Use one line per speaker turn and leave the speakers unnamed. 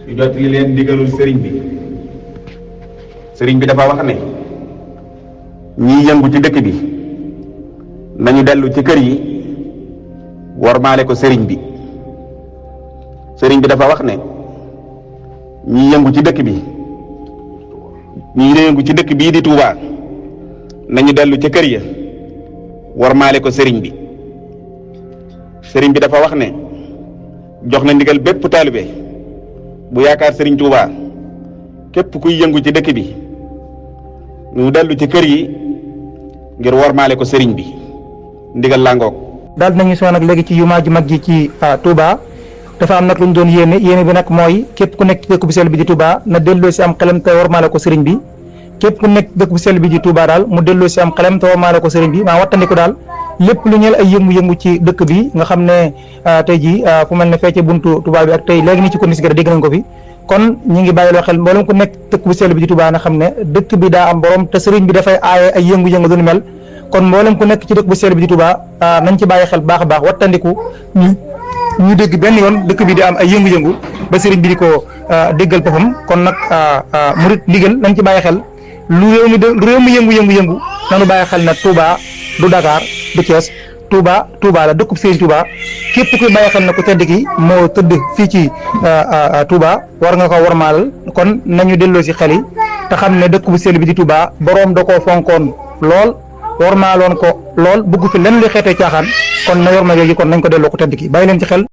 ñu jottali leen ndigalul sëriñ bi dafa wax ne ñiy yëngu ci dëkk bi nañu dellu ci kër yi wormaale ko sëriñ bi dafa wax ne ñiy yëngu ci dëkk bi bii di Touba nañu dellu ci kër ya wormaale ko sëriñ bi dafa wax ne jox na ndigal bépp taalibe bu yaakaar sëriñ Touba képp kuy yëngu ci dëkk bi ñu dellu ci kër yi ngir wormaale ko sëriñ bi ndigal làngoog.
daal nañu soo nag léegi ci jumaa ji mag ji ci Touba dafa am nag lu ñu doon yéene bi nag mooy képp ku nekk ci dëkk bu sell bi di Touba na delloo si am xelam te wormaale ko sëriñ bi képp ku nekk dëkk bu sell bi di Touba daal mu delloo si am xelam te wormaale ko sëriñ bi maa wattandiku daal lépp lu ñeel ay yëngu-yëngu ci dëkk bi nga xam ne tey ji fu mel ne fecce buntu Touba bi ak tey léegi ni ci kon si gën a dégg nañ ko fi kon ñu ngi bàyyiloo xel mboolem ku nekk dëkk bu sell bi di Touba na xam ne dëkk bi daa am borom te sëriñ bi dafay aaye ay yëngu-yëngu du mel kon mboolem ku nekk ci dëkk bu sell bi di Touba nañ ci bàyyi xel baax a baax wattandiku ñu dégg benn yoon dëkk bi di am ay yëngu-yëngu ba sëriñ bi di ko déggal boppam kon nag murit ndigal nañ ci bàyyi xel lu réew mi yëngu-yëngu nañu bàyyi xel ne Touba du Dakar du Thiès Touba la dëkkub sëriñ Touba képp kuy bàyyi xel ne ku tedd ki moo tëdd fii ci Touba war nga ko warmaal kon nañu delloo si xel yi te xam ne dëkk bu sell bi di Touba boroom da koo fonkoon lool warmaaloon ko lool bëgg fi lenn li xeetee caaxaan kon na yor ma yooyu kon nañ ko delloo ko tedd ki bàyyi leen ci xel.